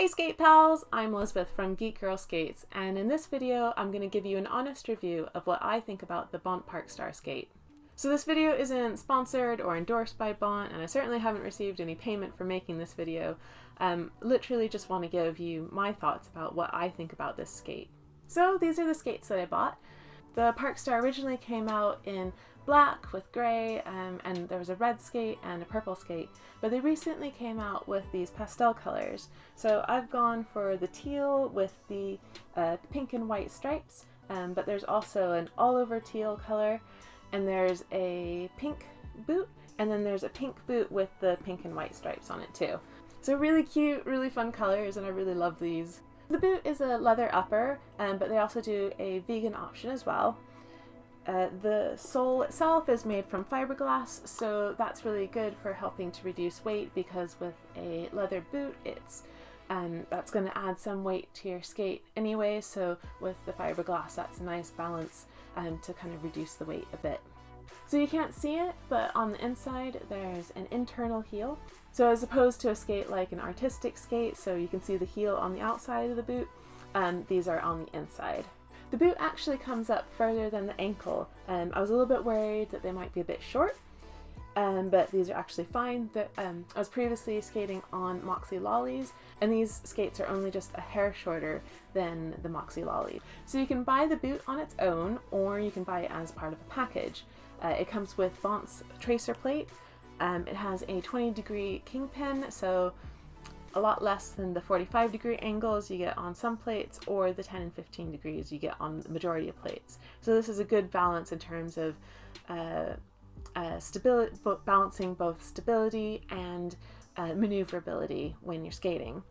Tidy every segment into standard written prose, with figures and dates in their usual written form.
Hey skate pals, I'm Elizabeth from GeekGirlSkates, and in this video I'm going to give you an honest review of what I think about the Bont Parkstar skate. So this video isn't sponsored or endorsed by Bont, and I certainly haven't received any payment for making this video. Literally just want to give you my thoughts about what I think about this skate. So these are the skates that I bought. The Parkstar originally came out in black with grey, and there was a red skate and a purple skate, but they recently came out with these pastel colors. So I've gone for the teal with the pink and white stripes, but there's also an all-over teal color, and there's a pink boot, and then there's a pink boot with the pink and white stripes on it too. So really cute, really fun colors, and I really love these. The boot is a leather upper, but they also do a vegan option as well. The sole itself is made from fiberglass, so that's really good for helping to reduce weight, because with a leather boot that's going to add some weight to your skate anyway, so with the fiberglass that's a nice balance to kind of reduce the weight a bit. So you can't see it, but on the inside there's an internal heel. So as opposed to a skate like an artistic skate, so you can see the heel on the outside of the boot, these are on the inside. The boot actually comes up further than the ankle. I was a little bit worried that they might be a bit short, but these are actually fine. I was previously skating on Moxie Lollies, and these skates are only just a hair shorter than the Moxie Lolly. So you can buy the boot on its own, or you can buy it as part of a package. It comes with Bont's tracer plate. It has a 20-degree kingpin, so a lot less than the 45-degree angles you get on some plates, or the 10 and 15 degrees you get on the majority of plates. So this is a good balance in terms of stability, balancing both stability and maneuverability when you're skating.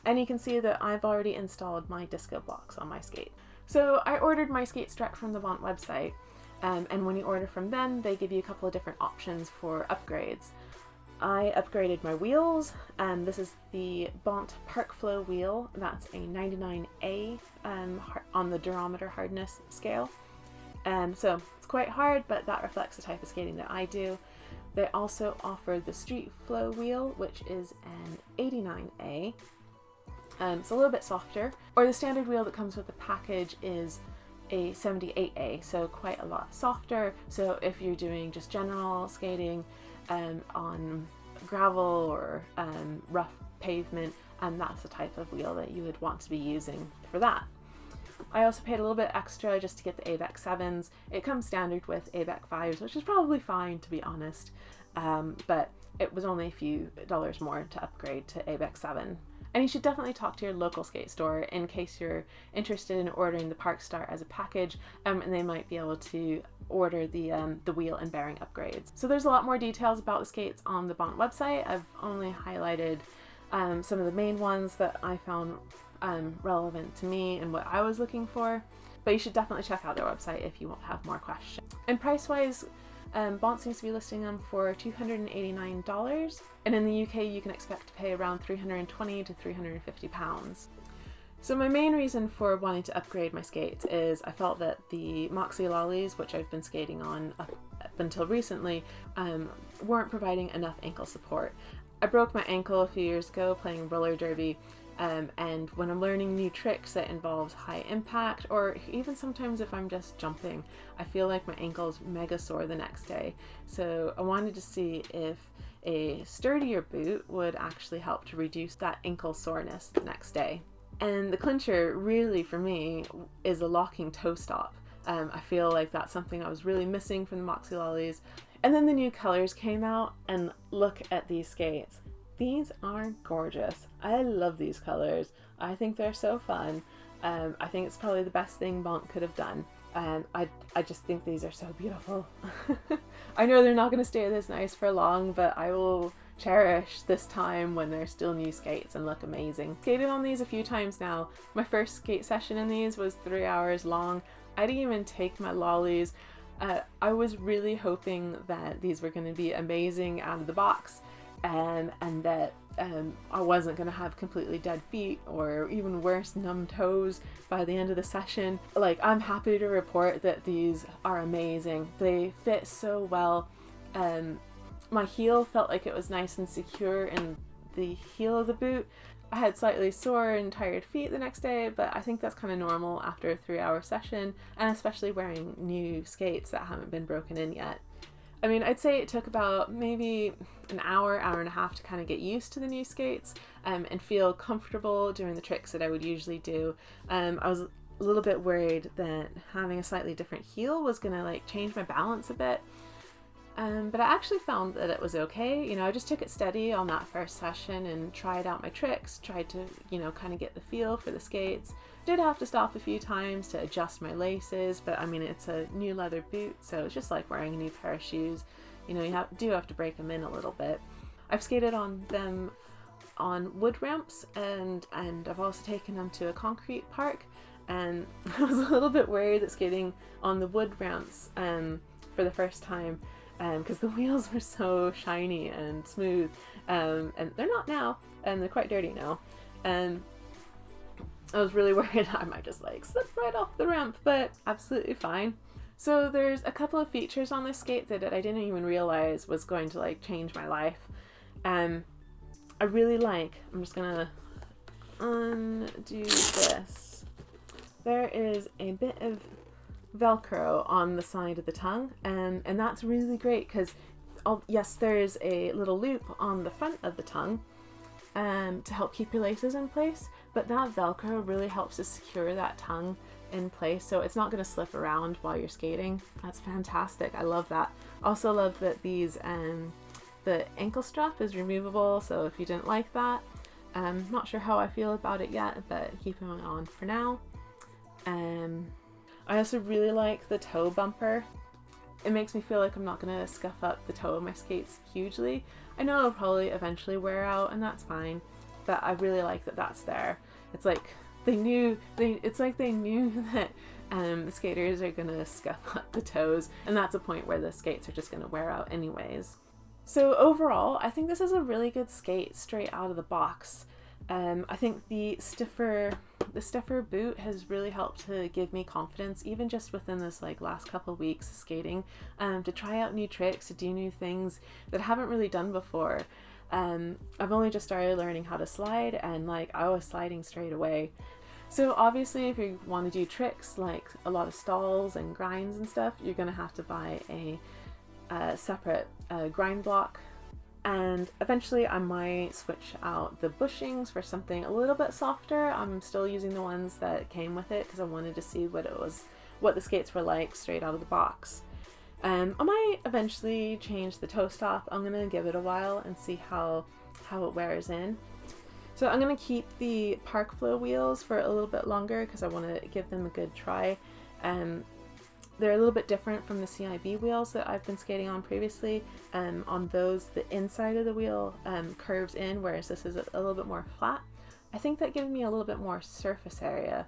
And you can see that I've already installed my disco blocks on my skate. So I ordered my skates direct from the Bont website, and when you order from them, they give you a couple of different options for upgrades. I upgraded my wheels, and this is the Bont Parkflow wheel. That's a 99A on the durometer hardness scale. So it's quite hard, but that reflects the type of skating that I do. They also offer the Street Flow wheel, which is an 89A. It's a little bit softer. Or the standard wheel that comes with the package is a 78A, so quite a lot softer. So if you're doing just general skating, on gravel or rough pavement, and that's the type of wheel that you would want to be using for that. I also paid a little bit extra just to get the ABEC 7s. It comes standard with ABEC 5s, which is probably fine, to be honest, but it was only a few dollars more to upgrade to ABEC 7. And you should definitely talk to your local skate store in case you're interested in ordering the Parkstar as a package, and they might be able to order the wheel and bearing upgrades. So there's a lot more details about the skates on the Bont website. I've only highlighted some of the main ones that I found relevant to me and what I was looking for, but you should definitely check out their website if you have more questions. And price-wise, Bont seems to be listing them for $289, and in the UK you can expect to pay around £320 to £350. So my main reason for wanting to upgrade my skates is I felt that the Moxie Lollies, which I've been skating on up until recently, weren't providing enough ankle support. I broke my ankle a few years ago playing roller derby, and when I'm learning new tricks that involves high impact, or even sometimes if I'm just jumping, I feel like my ankle's mega sore the next day. So I wanted to see if a sturdier boot would actually help to reduce that ankle soreness the next day. And the clincher really for me is a locking toe stop. I feel like that's something I was really missing from the Moxie Lollies. And then the new colors came out, and look at these skates. These are gorgeous. I love these colors. I think they're so fun. I think it's probably the best thing Bont could have done. I just think these are so beautiful. I know they're not going to stay this nice for long, but I will cherish this time when they're still new skates and look amazing. Skated on these a few times now. My first skate session in these was 3 hours long. I didn't even take my lollies. I was really hoping that these were going to be amazing out of the box, and that I wasn't going to have completely dead feet, or even worse, numb toes by the end of the session. Like, I'm happy to report that these are amazing. They fit so well. My heel felt like it was nice and secure in the heel of the boot. I had slightly sore and tired feet the next day, but I think that's kind of normal after a 3-hour session, and especially wearing new skates that haven't been broken in yet. I mean, I'd say it took about maybe an hour, hour and a half to kind of get used to the new skates and feel comfortable doing the tricks that I would usually do. I was a little bit worried that having a slightly different heel was gonna like change my balance a bit. But I actually found that it was okay. You know, I just took it steady on that first session and tried out my tricks, tried to, you know, kind of get the feel for the skates. Did have to stop a few times to adjust my laces, but I mean, it's a new leather boot, so it's just like wearing a new pair of shoes. You know, you do have to break them in a little bit. I've skated on them on wood ramps, and I've also taken them to a concrete park, and I was a little bit worried that skating on the wood ramps for the first time, because the wheels were so shiny and smooth, and they're not now, and they're quite dirty now, and I was really worried I might just like slip right off the ramp, but absolutely fine. So there's a couple of features on this skate that I didn't even realize was going to like change my life. I really like, I'm just gonna undo this. There is a bit of Velcro on the side of the tongue, and that's really great because yes, there's a little loop on the front of the tongue to help keep your laces in place, but that Velcro really helps to secure that tongue in place so it's not going to slip around while you're skating. That's fantastic. I love that. Also love that these the ankle strap is removable, so if you didn't like that, not sure how I feel about it yet, but keeping it on for now. I also really like the toe bumper. It makes me feel like I'm not going to scuff up the toe of my skates hugely. I know it'll probably eventually wear out, and that's fine, but I really like that that's there. It's like they knew that the skaters are going to scuff up the toes, and that's a point where the skates are just going to wear out anyways. So overall, I think this is a really good skate straight out of the box. I think the stiffer boot has really helped to give me confidence, even just within this like last couple of weeks of skating, to try out new tricks, to do new things that I haven't really done before. I've only just started learning how to slide, and like I was sliding straight away. So obviously if you want to do tricks like a lot of stalls and grinds and stuff, you're gonna have to buy a separate grind block. And eventually I might switch out the bushings for something a little bit softer. I'm still using the ones that came with it because I wanted to see what the skates were like straight out of the box. I might eventually change the toe stop. I'm gonna give it a while and see how it wears in. So I'm gonna keep the Park Flow wheels for a little bit longer because I want to give them a good try. They're a little bit different from the CIB wheels that I've been skating on previously. On those, the inside of the wheel curves in, whereas this is a little bit more flat. I think that gives me a little bit more surface area.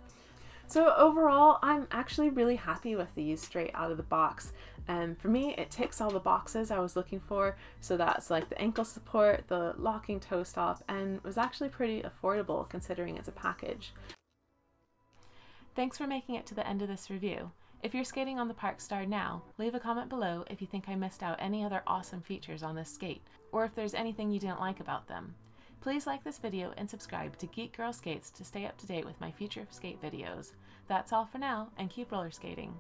So overall, I'm actually really happy with these straight out of the box. For me, it ticks all the boxes I was looking for. So that's like the ankle support, the locking toe stop, and was actually pretty affordable considering it's a package. Thanks for making it to the end of this review. If you're skating on the Parkstar now, leave a comment below if you think I missed out any other awesome features on this skate, or if there's anything you didn't like about them. Please like this video and subscribe to GeekGirlSkates to stay up to date with my future skate videos. That's all for now, and keep roller skating.